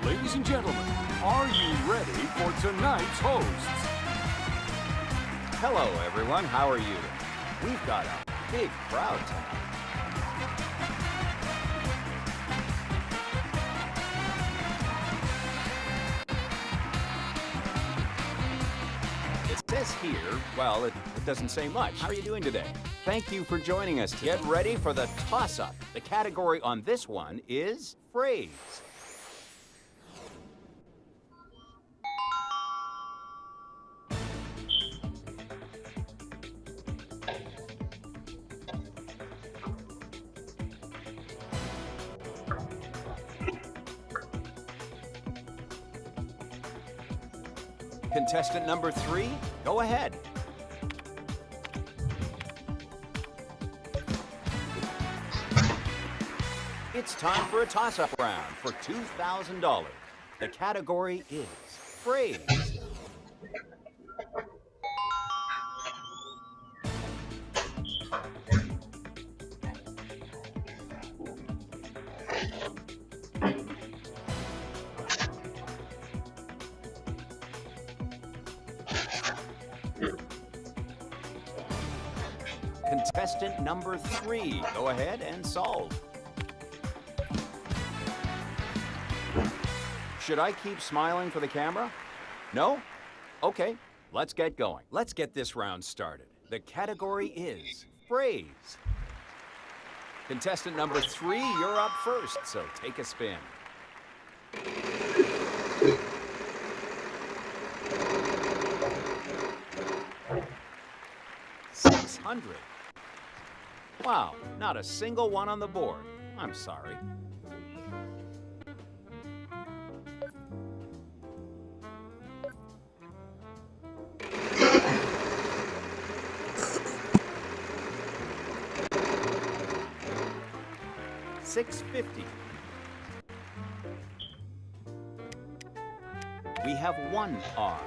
Speaker 10: Ladies and gentlemen, are you ready for tonight's hosts?
Speaker 11: Hello, everyone. How are you? We've got a big crowd tonight. It says here, well, it doesn't say much. How are you doing today? Thank you for joining us today. Get ready for the toss-up. The category on this one is phrase. Contestant number 3, go ahead. It's time for a toss-up round for $2,000. The category is phrase. Contestant number 3, go ahead and solve. Should I keep smiling for the camera? No? Okay, let's get going. Let's get this round started. The category is phrase. Contestant number 3, you're up first, so take a spin. $600. Wow, not a single one on the board. I'm sorry. $650. We have 1 R.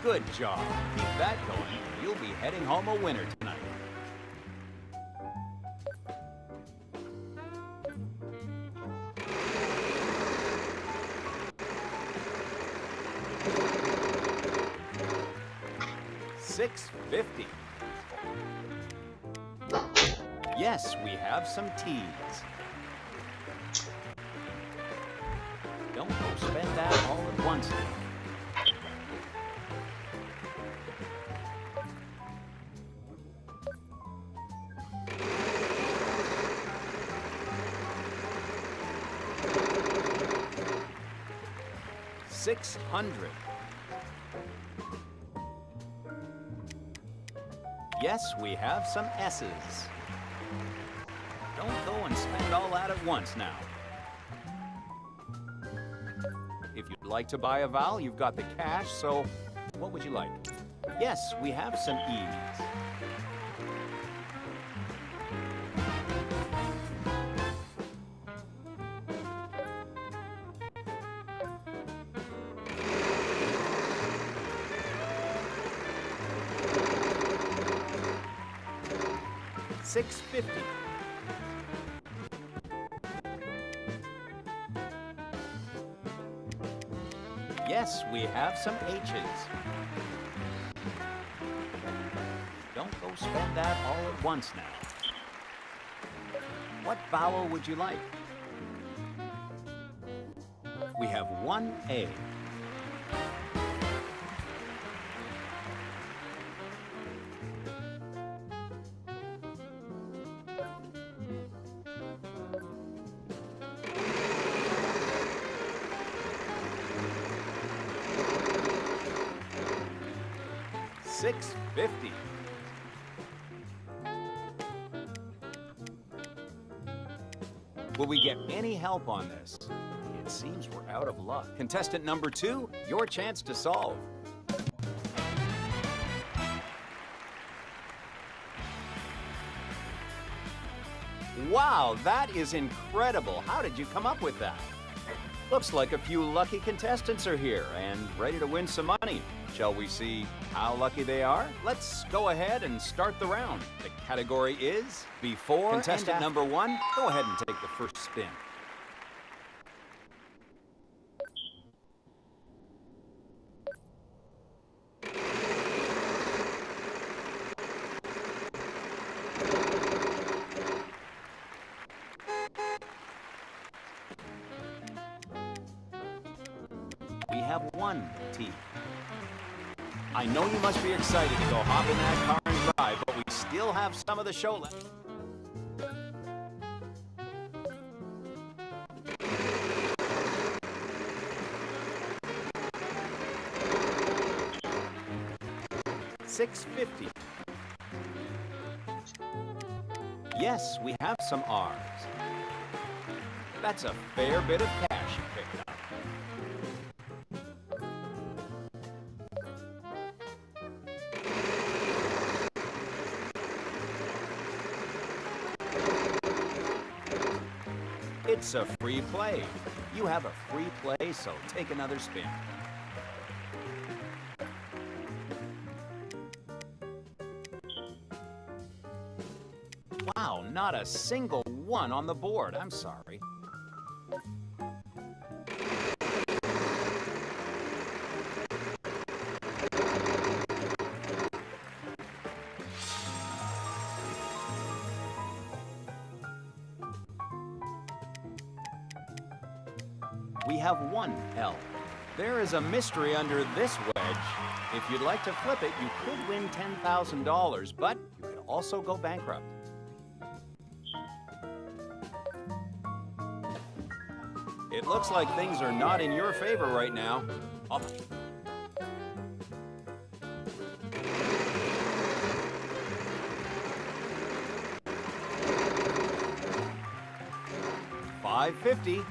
Speaker 11: Good job. Keep that going. You'll be heading home a winner tonight. $650. Yes, we have some teas. Don't go spend that all at once. $600. Yes, we have some S's. Don't go and spend all that at once now. If you'd like to buy a vowel, you've got the cash, so what would you like? Yes, we have some E's. $650. Yes, we have some H's. Don't go spend that all at once now. What vowel would you like? We have 1 A. $650. Will we get any help on this? It seems we're out of luck. Contestant number 2, your chance to solve. Wow, that is incredible. How did you come up with that? Looks like a few lucky contestants are here and ready to win some money. Shall we see how lucky they are? Let's go ahead and start the round. The category is before contestant number 1. Go ahead and take the first spin. We have 1 T. I know you must be excited to go hop in that car and drive, but we still have some of the show left. $6.50. Yes, we have some R's. That's a fair bit of cash you picked up. It's a free play. You have a free play, so take another spin. Wow, not a single one on the board. I'm sorry. We have 1 L. There is a mystery under this wedge. If you'd like to flip it, you could win $10,000, but you could also go bankrupt. It looks like things are not in your favor right now. Oh. $5.50.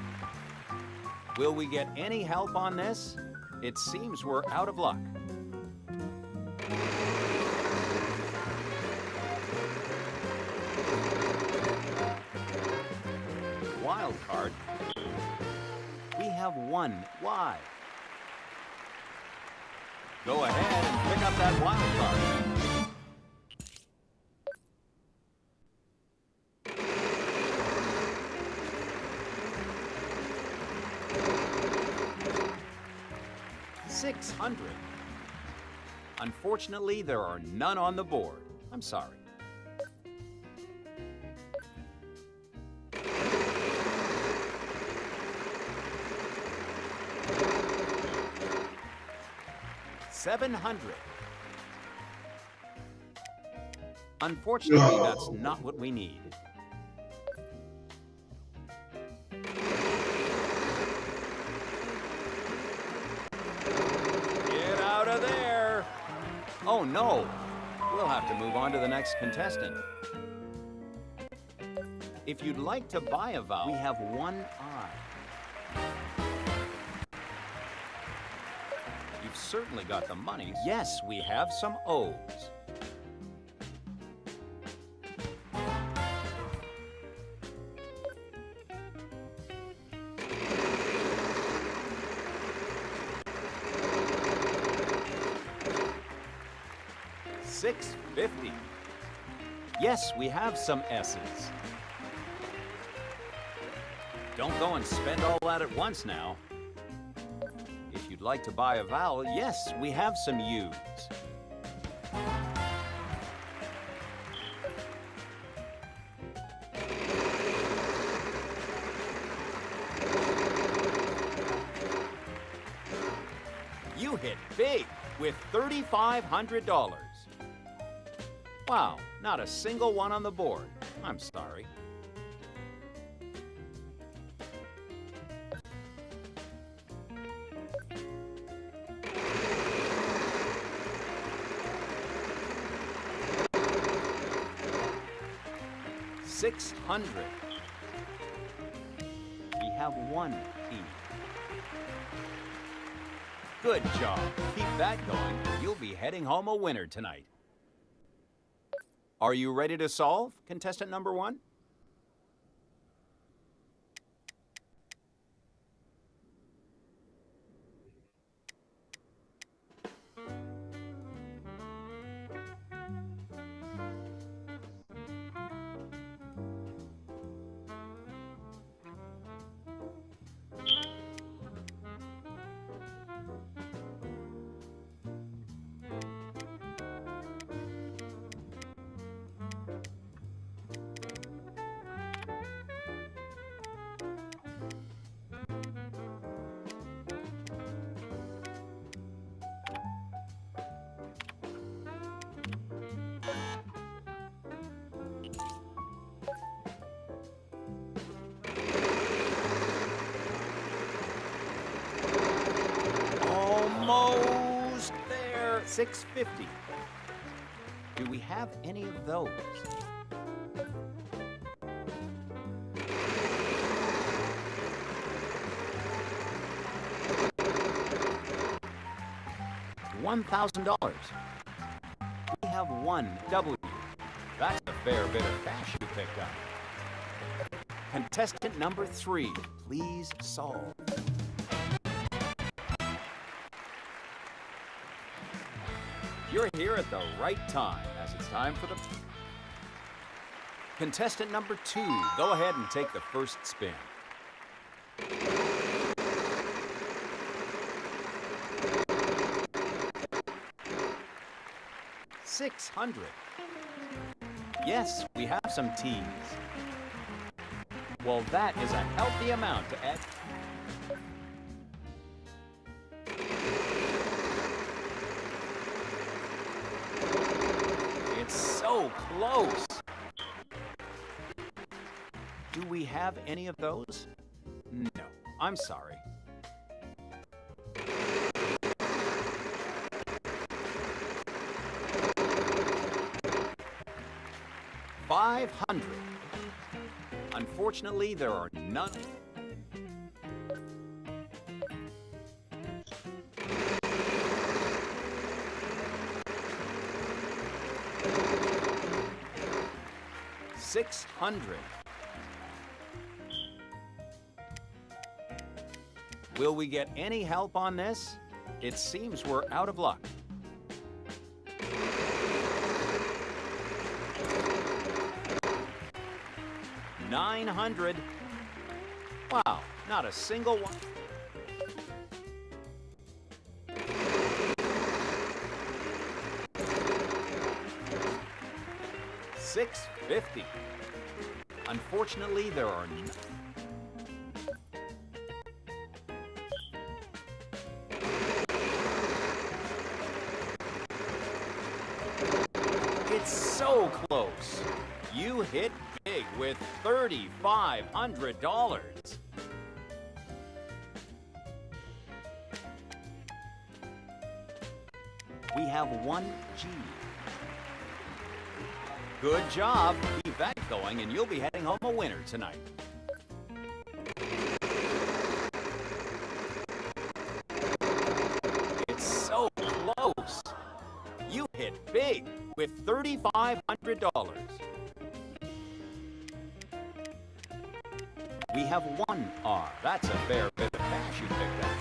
Speaker 11: Will we get any help on this? It seems we're out of luck. Wild card. We have 1 Y. Go ahead and pick up that wild card. $600. Unfortunately, there are none on the board. I'm sorry. $700. Unfortunately, that's not what we need. Get out of there! Oh no! We'll have to move on to the next contestant. If you'd like to buy a vowel, we have 1 I. You've certainly got the money. Yes, we have some O's. $6.50. Yes, we have some S's. Don't go and spend all that at once now. If you'd like to buy a vowel, yes, we have some U's. You hit big with $3,500. Wow, not a single one on the board. I'm sorry. $600. We have 1 E. Good job. Keep that going. You'll be heading home a winner tonight. Are you ready to solve, contestant number 1? $6.50. Do we have any of those? $1,000. We have one W. That's a fair bit of cash you picked up. Contestant number 3, please solve. You're here at the right time, as it's time for the... Contestant number 2, go ahead and take the first spin. $600. Yes, we have some teas. Well, that is a healthy amount to add. It's so close. Do we have any of those? No, I'm sorry. $500. Unfortunately, there are none. $600. Will we get any help on this? It seems we're out of luck. $900. Wow, not a single one. $650. Unfortunately, there are no. It's so close. You hit big with $3,500. We have one G. Good job. Keep that going, and you'll be heading home a winner tonight. It's so close. You hit big with $3,500. We have one R. That's a fair bit of cash you picked up.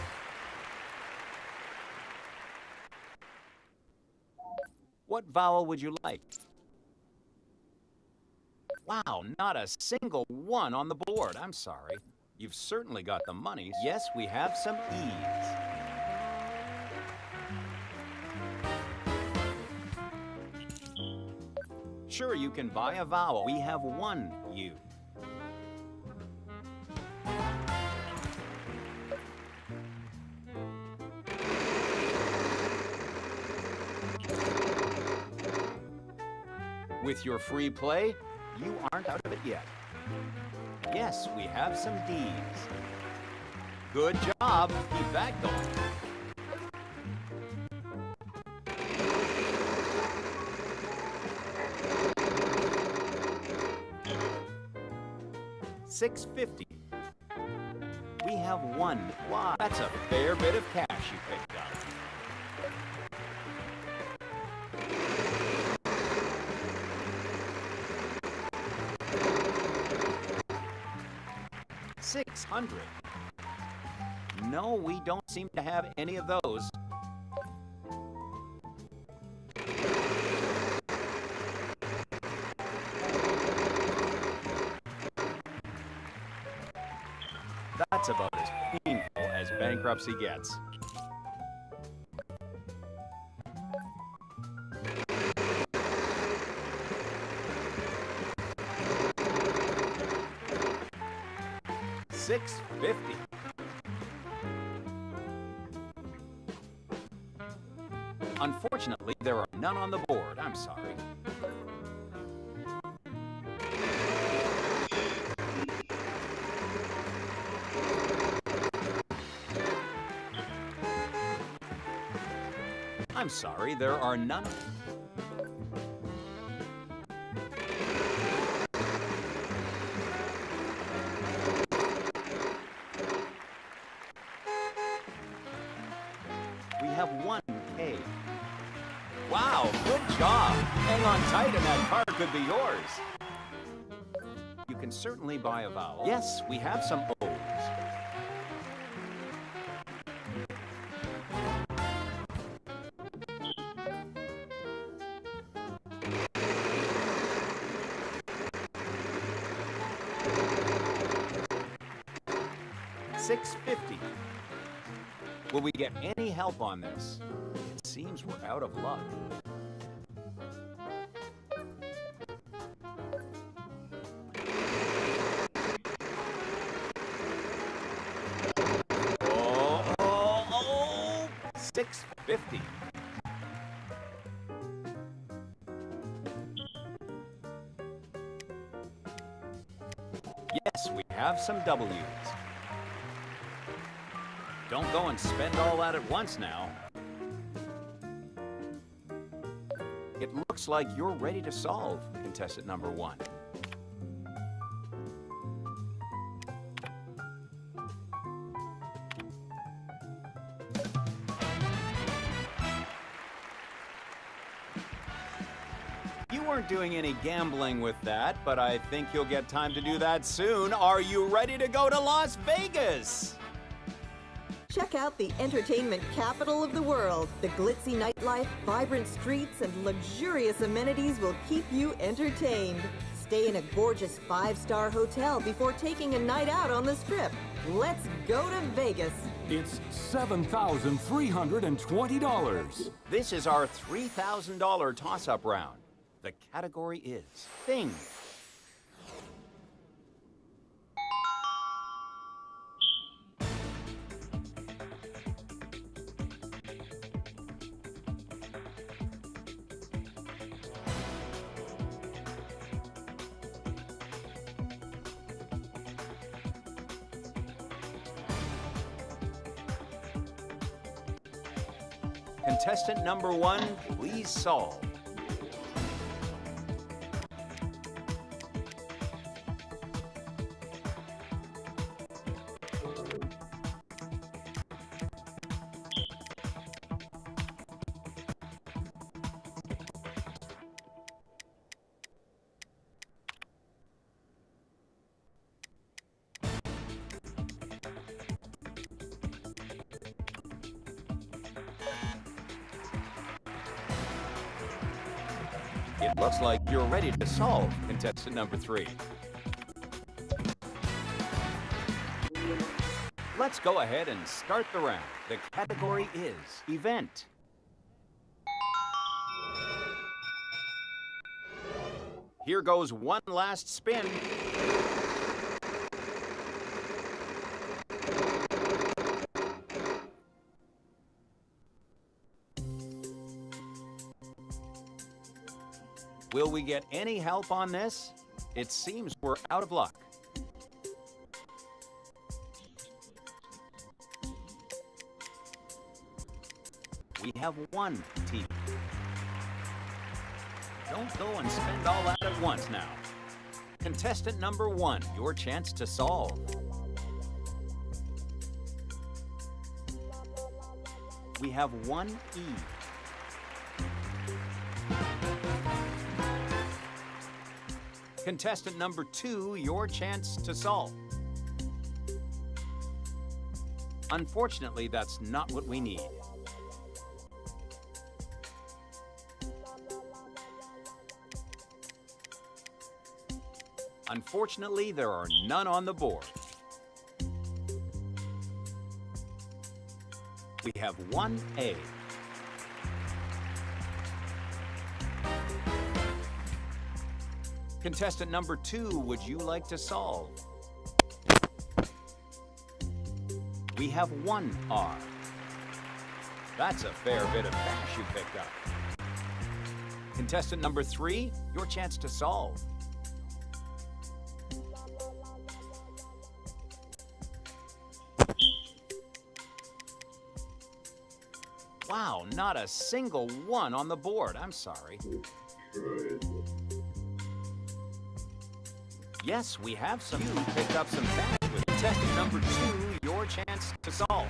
Speaker 11: What vowel would you like? Wow, not a single one on the board. I'm sorry. You've certainly got the money. Yes, we have some E's. Sure, you can buy a vowel. We have one U. With your free play, you aren't out of it yet. Yes, we have some D's. Good job. Keep that going. $650. We have one. Wow, that's a fair bit of cash you picked up. $600. No, we don't seem to have any of those. That's about as painful as bankruptcy gets. $650. Unfortunately, there are none on the board. I'm sorry. I'm sorry, there are none. We have 1K. Wow, good job. Hang on tight and that car could be yours. You can certainly buy a vowel. Yes, we have some O's. $6.50. Will we get any help on this? It seems we're out of luck. Oh, $6.50. Yes, we have some W's. Don't go and spend all that at once now. It looks like you're ready to solve, contestant number 1. You weren't doing any gambling with that, but I think you'll get time to do that soon. Are you ready to go to Las Vegas?
Speaker 12: Check out the entertainment capital of the world. The glitzy nightlife, vibrant streets, and luxurious amenities will keep you entertained. Stay in a gorgeous 5-star hotel before taking a night out on the Strip. Let's go to Vegas.
Speaker 10: It's $7,320.
Speaker 11: This is our $3,000 toss-up round. The category is Thing. Contestant number 1, please solve. It looks like you're ready to solve, contestant number 3. Let's go ahead and start the round. The category is Event. Here goes one last spin. Will we get any help on this? It seems we're out of luck. We have 1 T. Don't go and spend all that at once now. Contestant number 1, your chance to solve. We have 1 E. Contestant number 2, your chance to solve. Unfortunately, that's not what we need. Unfortunately, there are none on the board. We have 1 A. Contestant number 2, would you like to solve? We have 1 R. That's a fair bit of cash you picked up. Contestant number 3, your chance to solve. Wow, not a single one on the board. I'm sorry. Yes, we have some. You picked up some cash with contestant number 2, your chance to solve.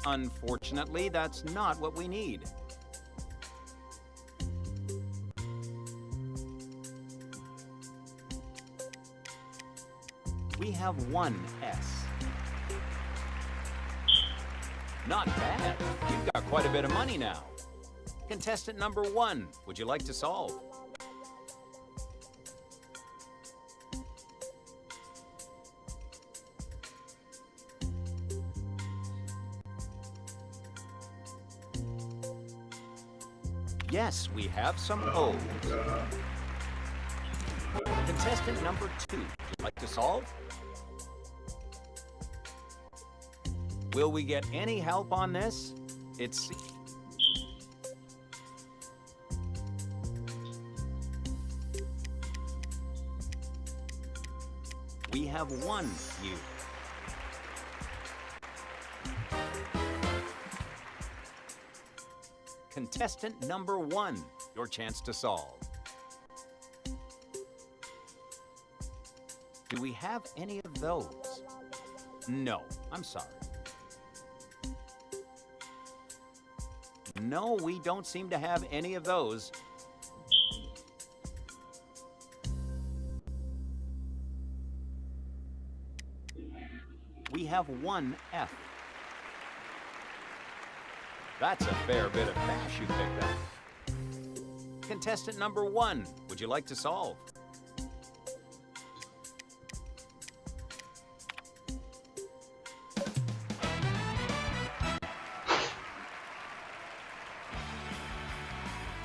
Speaker 11: Unfortunately, that's not what we need. We have 1 S. Not bad. You've got quite a bit of money now. Contestant number 1, would you like to solve? Yes, we have some O's. Contestant number 2, would you like to solve? Will we get any help on this? It's... We have 1 U. Contestant number 1, your chance to solve. Do we have any of those? No, I'm sorry. No, we don't seem to have any of those. We have 1 F. That's a fair bit of cash you picked up. Contestant number 1, would you like to solve?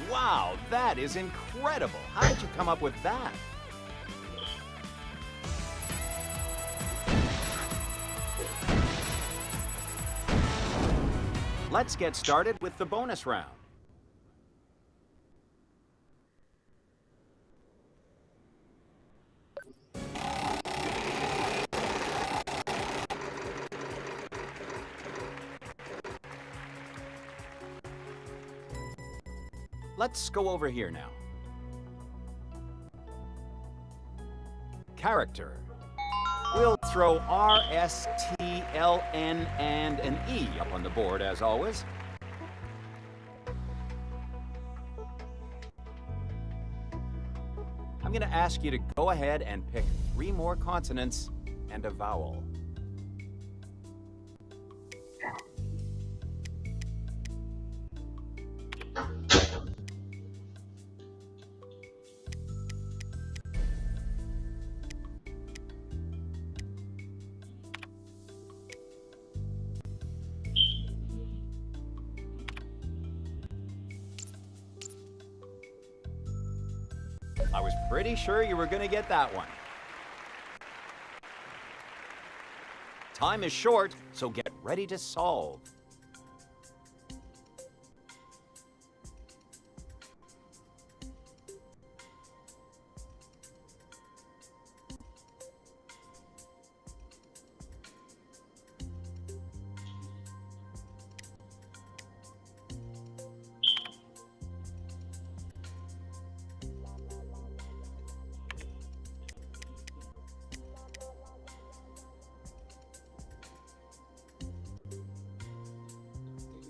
Speaker 11: Wow, that is incredible. How did you come up with that? Let's get started with the bonus round. Let's go over here now. Character. We'll throw R, S, T, L, N, and an E up on the board, as always. I'm going to ask you to go ahead and pick 3 more consonants and a vowel. I was pretty sure you were going to get that one. Time is short, so get ready to solve.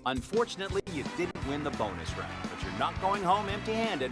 Speaker 11: Unfortunately, you didn't win the bonus round, but you're not going home empty-handed.